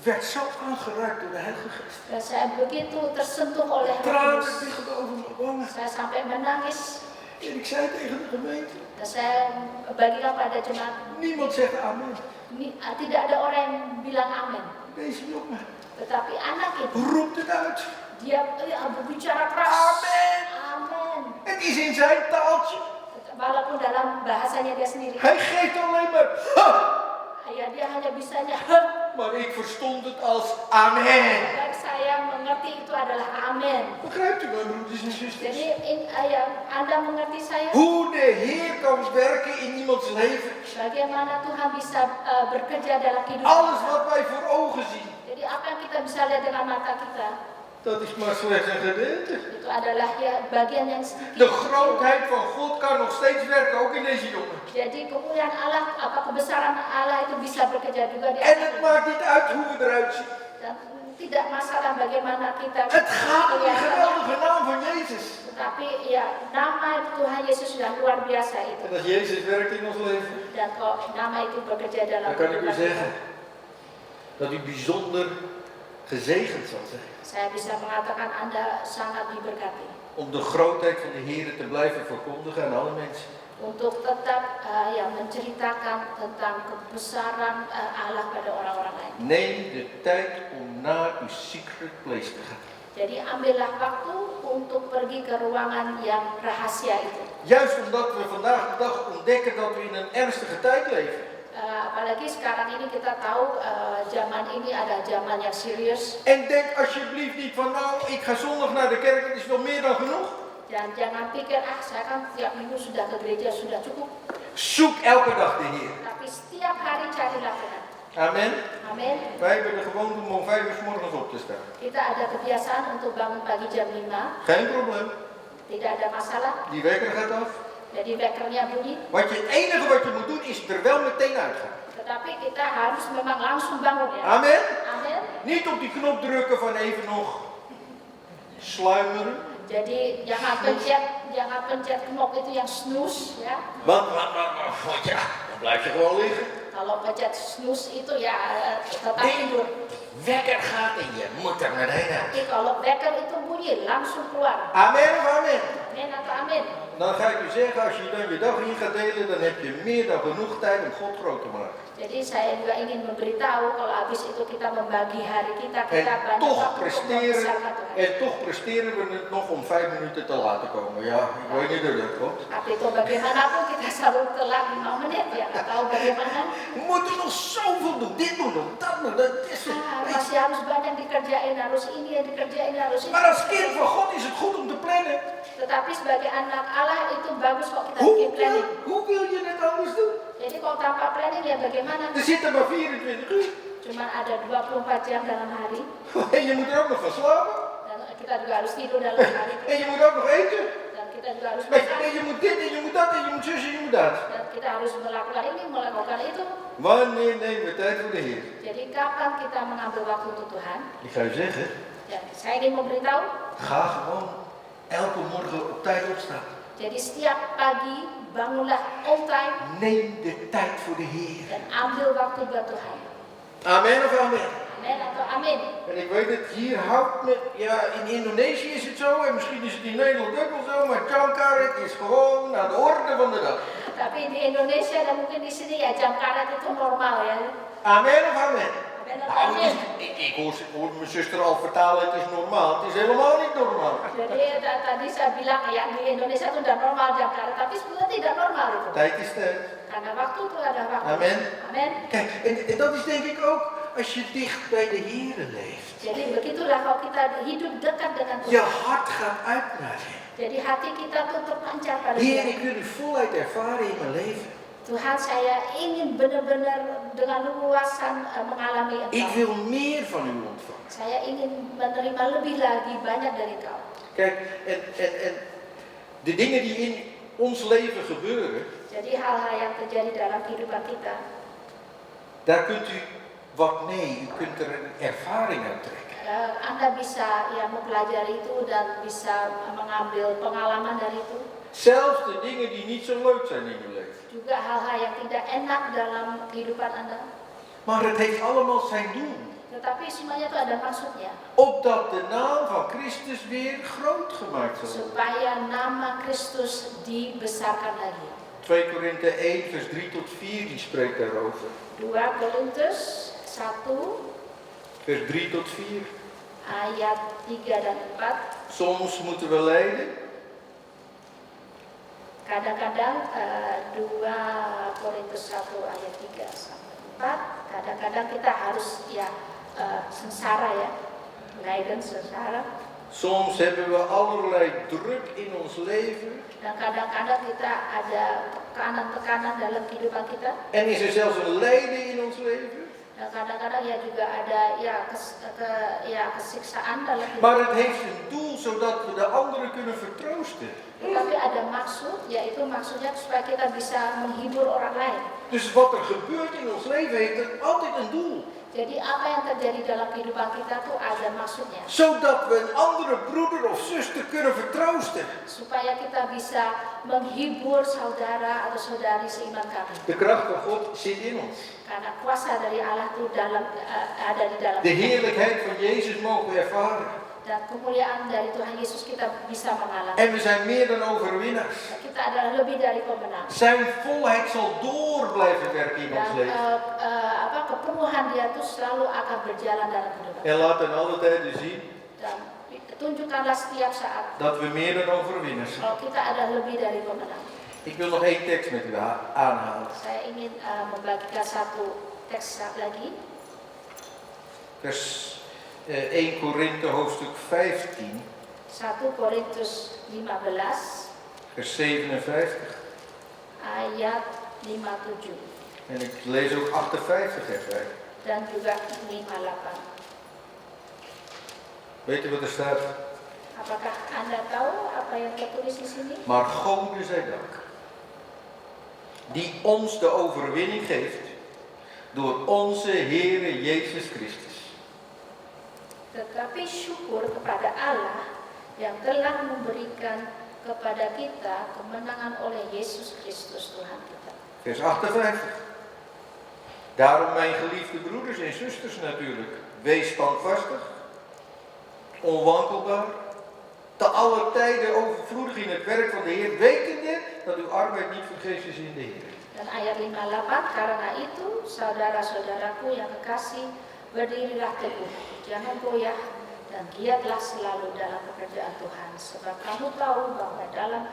werd zo aangeraakt door de Heilige Geest. Dan saya begitu tersentuh oleh Roh Tranen Kudus. liggen over mijn wangen. Saya sampai menangis. En ik zei tegen de gemeente, Dan saya bagikan pada jemaat, niemand zegt amen. tidak ada orang yang bilang amin. Deze jongen Tetapi anak itu, roept het uit. dia berbicara keras. Amen. Amin. Het is in zijn taaltje. Walaupun dalam bahasanya dia sendiri. Hij geeft alleen maar ha! Ya dia hanya bisanya, "Ha!" Maar ik verstond het als amen. Dan saya mengerti itu adalah amin. Begrijpt u mijn broeders en zusters? Jadi Anda mengerti saya? Hoe de Heer kan werken in iemands leven. Bagaimana Tuhan bisa bekerja dalam kehidupan Alles kita. wat wij voor ogen zien, Jadi apa yang kita bisa lihat dengan mata kita, dat is maar slechts een gedeelte. itu adalah ya bagian yang sedikit. De grootheid van God kan nog steeds werken, ook in deze jongen. Jadi kemuliaan Allah, kebesaran Allah itu bisa bekerja juga di En het maakt niet uit hoe we eruit zien. Dan tidak masalah bagaimana kita Het gaat om de kelihatannya. geweldige naam van Jezus. Tetapi ya nama Tuhan Yesus sudah luar biasa itu. En als Jezus werkt in ons leven, Dan kalau nama itu bekerja dalam dan kan ik u kehidupan zeggen kita, dat u bijzonder gezegend zal zijn. saya bisa mengatakan Anda sangat diberkati Om de grootheid van de Heer te blijven verkondigen aan alle mensen. untuk tetap menceritakan tentang kebesaran Allah pada orang-orang lain. Neem de tijd om naar uw secret place te gaan. Jadi ambillah waktu untuk pergi ke ruangan yang rahasia itu. Juist omdat we vandaag de dag ontdekken dat we in een ernstige tijd leven. Apalagi sekarang ini kita tahu zaman ini ada zaman yang serius. En denk alsjeblieft niet van nou, ik ga zondag naar de kerk, dat is wel meer dan genoeg. Dan jangan pikir, saya kan tiap minggu sudah ke gereja, sudah cukup. Zoek elke dag de Heer. Tapi setiap hari carilah Tuhan. Amen. Amin. Wij hebben de gewoonte om 5 uur 's morgens op te staan. Kita ada kebiasaan untuk bangun pagi jam 5. Geen probleem. Tidak ada masalah. Die wekker gaat af. Jadi wekkernya bunyi. Het enige wat je moet doen is er wel meteen uitgaan. Tetapi kita harus memang langsung bangun ya. Amen. Amin. Niet op die knop drukken van even nog sluimeren. Jadi jangan pencet knop itu yang snooze ya. Want ja, dan blijf je gewoon liggen. Kalau pencet snooze itu ya tetap Nee, tidur. wekker gaat en je moet er meteen uit. Tapi kalau wekker itu bunyi langsung keluar. Amen of amen? Amin atau amin? Dan ga ik u zeggen, als je dan je dag in gaat delen, dan heb je meer dan genoeg tijd om God groot te maken. Jadi saya juga ingin memberitahu kalau habis itu kita membagi hari kita En banyak toch waktu untuk membesarkan Tuhan. presteren we het nog om 5 minuten te laten komen. Ja, ik weet niet hoe dat komt. Tapi itu bagaimanapun kita selalu telat 5 menit ya, nggak tahu bagaimana. We moeten nog zoveel doen. Dit doen, dat doen, dat is het. Masih harus banyak dikerjain, harus ini yang dikerjain, harus ini. Maar als kind van God is het goed om te plannen. Tetapi sebagai anak Allah itu bagus kok kita bikin planning. Hoe wil je het anders doen? Jadi kalau tanpa planning ya bagaimana? Er zitten maar 24 uur. Cuma ada 24 jam dalam hari. En je moet er ook nog van slapen. Dan kita juga harus tidur dalam hari. En je moet ook nog eten. Dan kita juga harus En makan. je moet dit, en je moet dat, en je moet zus, en je moet dat. Dan kita harus melakukan ini, melakukan itu. Wanneer nemen we tijd voor de Heer? Jadi kapan kita mengambil waktu untuk Tuhan? Ik ga u zeggen, Dan saya ingin memberitahu. ga gewoon elke morgen op tijd opstaan. Jadi setiap pagi bangunlah on time Neem de tijd voor de Heer. dan ambil waktu buat Tuhan. Amen of amen? Amin atau amin. En ik weet het, hier houdt me, ja, in Indonesië is het zo, en misschien is het in Nederland ook wel zo, maar Jamkaret is gewoon aan de orde van de dag. Tapi di Indonesia dan mungkin di sini ya jam karet itu normal ya. Amen of amen? Amin atau Nou, amin. ik hoor mijn zuster al vertalen, het is normaal. Het is helemaal niet normaal. Jadi tadi saya bilang ya di Indonesia itu udah normal jam karet, tapi sebenarnya tidak normal itu. Tijd is tijd. Karena waktu itu ada waktu. Amen. Amin. Kijk, en dat is denk ik ook als je dicht bij de Heer leeft. Jadi begitulah kalau kita hidup dekat dengan Je Tuhan. hart gaat uit naar Hem. Jadi hati kita tuh terpancar pada Heer, Dia. ik wil u voluit ervaren in mijn leven. Tuhan, saya ingin benar-benar dengan luasan mengalami Ik Engkau. wil meer van u ontvangen. Saya ingin menerima lebih lagi banyak dari Engkau. Kijk, en de dingen die in ons leven gebeuren, Jadi hal-hal yang terjadi dalam kehidupan kita, daar kunt u wat mee. U kunt er een ervaring uit trekken. Anda bisa ya mempelajari itu dan bisa mengambil pengalaman dari itu. Zelfs de dingen die niet zo leuk zijn in uw leven. Juga hal-hal yang tidak enak dalam kehidupan Anda. Maar het heeft allemaal zijn doel. Tetapi semuanya itu ada maksudnya. Opdat de naam van Christus weer groot gemaakt zal worden. Supaya nama Kristus dibesarkan lagi. 2 Korinthe 1 vers 3 tot 4 die spreekt daarover. 2 Korintus 1 Vers 3 tot 4. ayat 3 dan 4. Soms moeten we lijden. Kadang-kadang 2 Korintus 1 ayat 3 sampai 4. Kadang-kadang kita harus ya sengsara ya. Lijden, sengsara. Soms hebben we allerlei druk in ons leven. Dan kadang-kadang kita ada tekanan-tekanan dalam kehidupan kita. En is er zelfs een lijden in ons leven. Dan kadang-kadang ya juga ada kesiksaan dalam hidup. Maar het heeft een doel zodat we de anderen kunnen vertroosten. Tetapi ada maksud, yaitu maksudnya supaya kita bisa menghibur orang lain. Dus wat er gebeurt in ons leven heeft altijd een doel. Jadi apa yang terjadi dalam kehidupan kita tuh ada maksudnya. Zodat we een andere broeder of zuster kunnen vertroosten. Supaya kita bisa menghibur saudara atau saudari seiman kami. De kracht van God zit in ons. Karena kuasa dari Allah itu ada di dalam De kita. heerlijkheid van Jezus mogen we ervaren. Dan kemuliaan dari Tuhan Yesus kita bisa mengalami. En we zijn meer dan overwinnaars. Kita adalah lebih dari pemenang. Zijn volheid zal door blijven werken in ons Dan leven. kepenuhan Dia tuh selalu akan berjalan dalam kehidupan. En laat in alle tijden zien Dan tunjukkanlah setiap saat dat we meer dan overwinnaars zijn. kalau kita adalah lebih dari pemenang. Ik wil nog één tekst met u aanhalen. Saya ingin membagikan satu teks lagi. Vers 1 Korinthe hoofdstuk 15, 1 Korintus 15 vers 57. ayat 57 En ik lees ook 58 erbij. dan juga 58. Weet u wat er staat? Apakah Anda tahu apa yang tertulis di sini? Maar Gode zij dank, die ons de overwinning geeft door onze Heere Jezus Christus. Tetapi syukur kepada Allah yang telah memberikan kepada kita kemenangan oleh Yesus Kristus Tuhan kita. Vers 58. Daarom mijn geliefde broeders en zusters natuurlijk. Wees standvastig, onwankelbaar, te alle tijden overvloedig in het werk van de Heer, wetende dat uw arbeid niet vergeefs is in de Heer. Dan ayat 58, karena itu saudara-saudaraku yang kekasih, berdirilah teguh, jangan goyah, dan giatlah selalu dalam pekerjaan Tuhan. Sebab kamu tahu bahwa dalam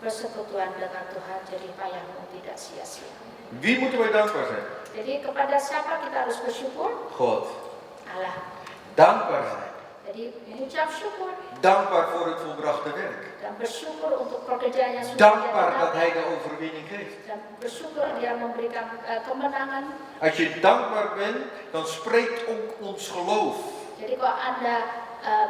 persekutuan dengan Tuhan, jerih payahmu tidak sia-sia. Wie moeten wij dankbaar zijn? Jadi kepada siapa kita harus bersyukur? God. Allah. Dankbaar zijn. Jadi mengucap syukur Dankbaar voor het volbrachte werk. dan bersyukur untuk pekerjaan yang sudah Dankbaar dat dilakukan. Hij de overwinning geeft. Dan bersyukur dia memberikan kemenangan. Als je dankbaar bent, dan spreekt ook ons geloof. Jadi kalau Anda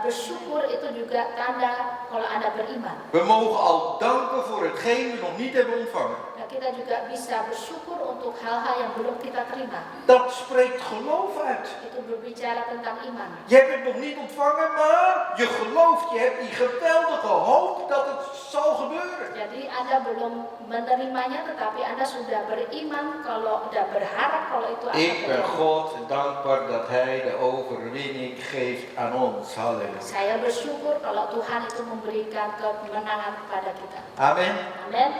bersyukur itu juga tanda kalau Anda beriman. We mogen al danken voor hetgeen we nog niet hebben ontvangen. Dan kita juga bisa bersyukur untuk hal-hal yang belum kita terima. Dat spreekt geloof uit. Itu berbicara tentang iman. Je hebt het nog niet ontvangen, maar je gelooft, je hebt die geweldige hoop dat het zal gebeuren. Jadi Anda belum menerimanya, tetapi Anda sudah beriman kalau dan berharap kalau itu akan Ik ben terjadi. God dankbaar dat Hij de overwinning geeft aan ons. Halleluja. Saya bersyukur kalau Tuhan itu memberikan kemenangan kepada kita. Amen. Amin.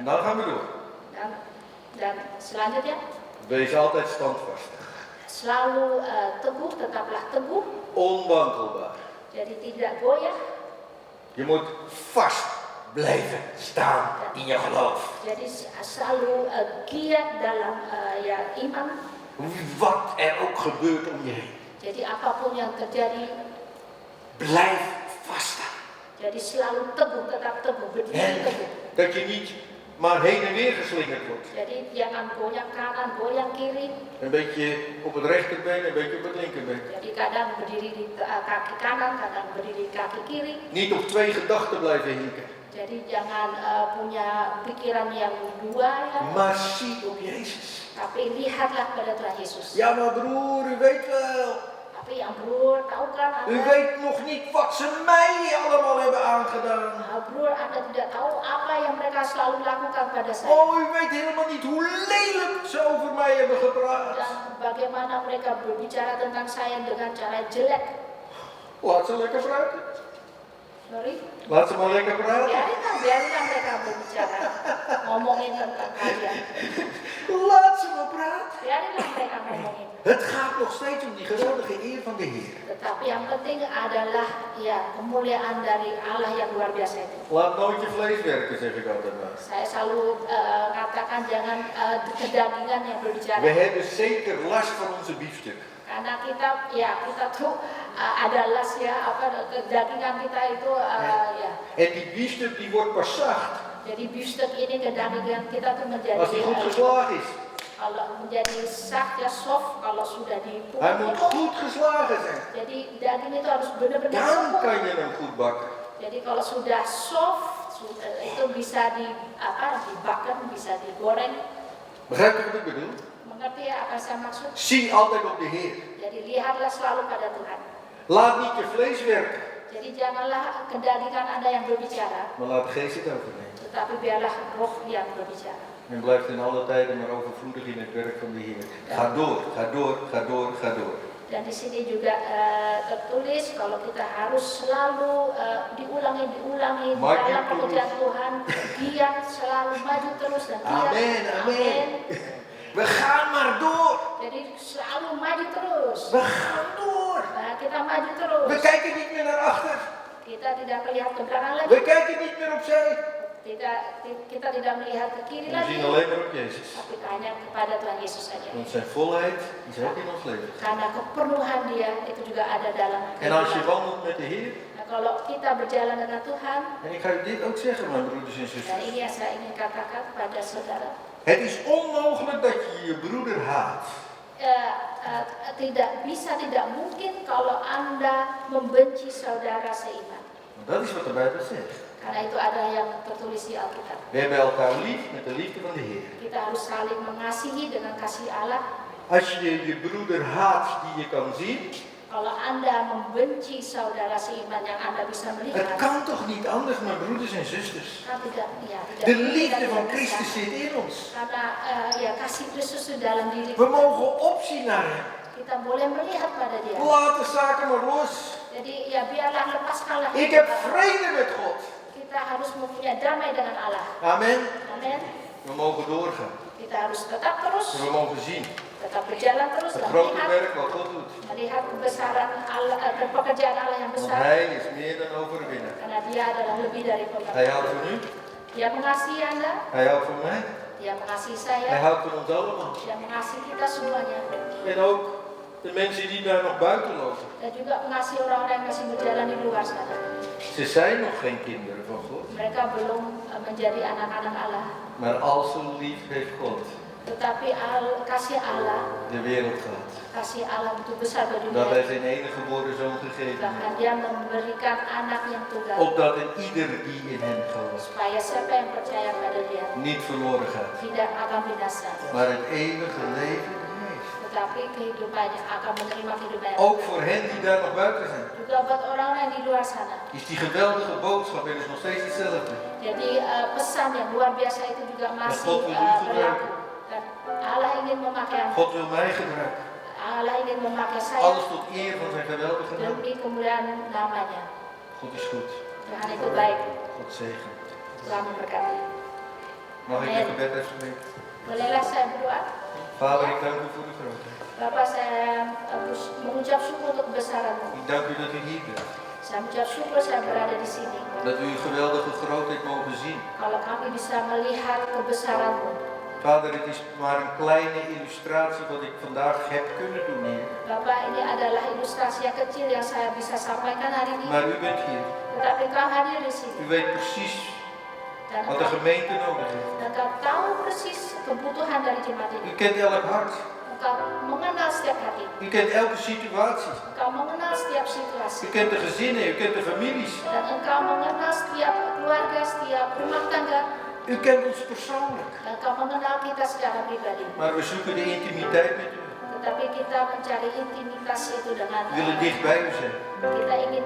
En dan gaan we door. Dan selanjutnya, Wees altijd standvastig. selalu teguh, tetaplah teguh. Onwankelbaar. Jadi tidak goyah. Je moet vast blijven staan in je geloof. Jadi selalu giat dalam ya iman. Wat er ook gebeurt om je heen. Jadi apapun yang terjadi, Blijf vaststaan. jadi selalu teguh, tetap teguh, berdiri En teguh. dat je niet maar heen en weer geslingerd wordt. Jadi jangan goyang kanan, goyang kiri. Een beetje op het rechterbeen, een beetje op het linkerbeen. Jadi kadang berdiri di kaki kanan, kadang berdiri di kaki kiri. Niet op twee gedachten blijven hinken. Jadi jangan punya pikiran yang dua ya. Maar zie op Jezus. Tapi lihatlah pada Tuhan Yesus. Ja, maar broer, u weet wel. Tapi yang broer, tahu kan U Anda? weet nog niet wat ze mij allemaal hebben aangedaan. Broer, Anda tidak tahu apa yang mereka selalu lakukan pada saya. Oh, u weet helemaal niet hoe lelijk ze over mij hebben gepraat. Dan bagaimana mereka berbicara tentang saya dengan cara jelek. Laat ze lekker praten. Sorry. Laat ze maar lekker praten. Biarinlah mereka berbicara, ngomongin tentang kalian. Laat ze maar praten. Biarinlah mereka ngomongin. Het gaat nog steeds om die geweldige eer van de Heer. Tetapi yang penting adalah ya kemuliaan dari Allah yang luar biasa itu. Laat nooit je vlees werken, zeg ik altijd maar. Saya selalu katakan jangan kedagingan yang berbicara. We hebben zeker last van onze biefstuk. Karena kita tuh ada las ya, kedagingan kita itu ya. En die biefstuk die wordt pas zacht Jadi beefsteak ini kedagingan kita tuh menjadi als die goed geslagen is. kalau menjadi sact ya soft kalau sudah dipukul. Hij moet goed geslagen zijn. Jadi daging itu harus benar-benar Dan empuk. kan je hem goed bakken. Jadi kalau sudah soft itu bisa dibakar, bisa digoreng. Begrijp je wat ik bedoel? Mengerti ya apa yang saya maksud? Zie altijd op de Heer. Jadi lihatlah selalu pada Tuhan. Laat niet je vlees werken, Jadi janganlah kedagingan Anda yang berbicara, maar laat de geest het overnemen. tetapi biarlah roh yang berbicara. En blijft in alle tijden maar overvloedig in het werk van de Heer. Ga door, ga door, ga door, ga door. Dan di sini juga tertulis kalau kita harus selalu diulangi Maju dalam terus. pekerjaan Tuhan, giat selalu maju terus dan giat. Amin, amin. We gaan maar door. Jadi selalu maju terus. We gaan door. Nah, kita maju terus. We kijken niet meer naar achter. Kita tidak melihat ke belakang lagi. We kijken niet meer opzij. Kita tidak melihat ke kiri We lagi. zien alleen maar op Jezus. Tapi hanya kepada Tuhan Yesus saja. Want zijn volheid is ook in ons leven. Karena kepenuhan Dia itu juga ada dalam En als je kehidupan. wandelt met de Heer, Nah, kalau kita berjalan dengan Tuhan, en ik ga u dit ook zeggen, mijn broeders en dan zusters. ini yang saya ingin katakan kepada saudara. Het is onmogelijk dat je je broeder haat. Tidak mungkin kalau Anda membenci saudara seiman. Want dat is wat de Bijbel zegt. Karena itu ada yang tertulis di Alkitab. We hebben elkaar lief met de liefde van de Heer. Kita harus saling mengasihi dengan kasih Allah. Als je je broeder haat die je kan zien, Kalau Anda membenci saudara seiman yang Anda bisa Het melihat, kan toch niet anders, mijn broeders en zusters. kan tidak, ya, tidak. De liefde van Christus zit in ons. Karena ya kasih Kristus di dalam diri We kita. mogen opzien naar hem. Kita boleh melihat pada dia. Laat de zaken maar los. Jadi ya biarlah lepaskanlah Ik hidup heb kita. vrede met God. Kita harus mempunyai damai dengan Allah. Amen. Amin. We mogen doorgaan. Kita harus tetap terus, En we mogen zien tetap berjalan terus het dan grote melihat, werk wat God doet. melihat kebesaran Allah, pekerjaan Allah yang Want besar. hij is meer dan overwinnaar. Karena dia adalah lebih dari Hij pemenang. houdt van u. Dia mengasihi Anda, Hij houdt van mij. dia mengasihi Hij saya, houdt van ons allemaal. dia mengasihi kita semuanya. En ook de mensen die daar nog buiten lopen. Dan juga mengasihi orang-orang yang masih berjalan di luar sana. Ze zijn nog geen kinderen van God. Mereka belum menjadi anak-anak Allah. Maar al zo lief heeft God Tetapi kasih Allah, de wereld gehad. kasih Allah begitu besar bagi Dat hij dunia. zijn enige geboren zoon gegeven Bahkan heeft. dia memberikan anak yang tunggal. Opdat een ieder die in hem gelooft Supaya siapa yang percaya pada dia niet verloren gaat. tidak akan binasa. Maar het eeuwige leven heeft. Tetapi kehidupannya akan menerima kehidupan. Ook voor hen die daar nog buiten zijn. Juga buat orang-orang yang di luar sana. Is die geweldige boodschap en is nog steeds hetzelfde. Jadi pesan yang luar biasa itu juga masih God wil u berlaku. gebruiken. Dan Allah ingin memakai Anda. God wil mij gebruiken. Allah ingin memakai saya Alles tot eer van zijn geweldige naam. demi kemuliaan namanya. God is goed. Tuhan itu baik. God zegen. Tuhan memberkati. Mag ik een gebed alsjeblieft? Bolehlah saya berdoa? Vader, ik dank u voor de grootheid. Bapak, saya mengucap syukur untuk kebesaran-Mu. Ik dank u dat u hier bent. Saya mengucap syukur saya berada di sini. Dat we uw geweldige grootheid mogen zien. Kalau kami bisa melihat kebesaran-Mu. Vader, het is maar een kleine illustratie wat ik vandaag heb kunnen doen, Heer. Bapak, ini adalah ilustrasi yang kecil yang saya bisa sampaikan hari ini. Maar u bent hier. Tetapi Kau hadir di U sini. weet precies Dan wat de gemeente nodig heeft. Kau tahu persis kebutuhan dari jemaat ini. U kent elk hart. Engkau mengenal setiap hati. U kent elke situatie. Engkau mengenal setiap situasi. U kent de gezinnen, u kent de families. Dan Engkau mengenal setiap keluarga, setiap rumah tangga. U kent ons persoonlijk. Dan Engkau mengenal kita secara pribadi. Maar we zoeken de intimiteit met u. Tetapi kita mencari intimitas itu dengan We willen dicht bij u zijn. kita ingin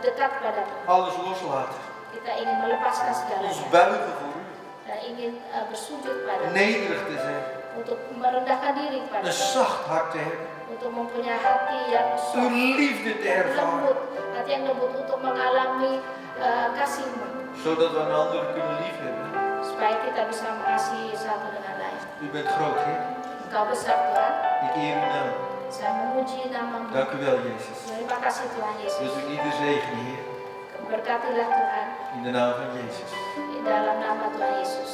dekat padamu. Alles loslaten. Kita ingin melepaskan Ons segalanya. buigen voor u. Dan ingin bersujud padamu. Nederig te zijn. Untuk merendahkan diri Een padamu. zacht hart te hebben. Untuk mempunyai hati yang Uw soft, liefde te yang ervaren. lembut. Hati yang lembut untuk mengalami kasih-Mu. Zodat we een ander kunnen liefhebben. Supaya kita bisa mengasihi satu dengan lain. U bent groot, Heer. Engkau besar Tuhan. Ik eer uw naam. Saya memuji nama-Mu. Dank u wel, Jezus. Terima kasih Tuhan Yesus. Wilt u ieder zegenen, Heer. Berkatilah Tuhan In de naam van Jezus. di dalam nama Tuhan Yesus.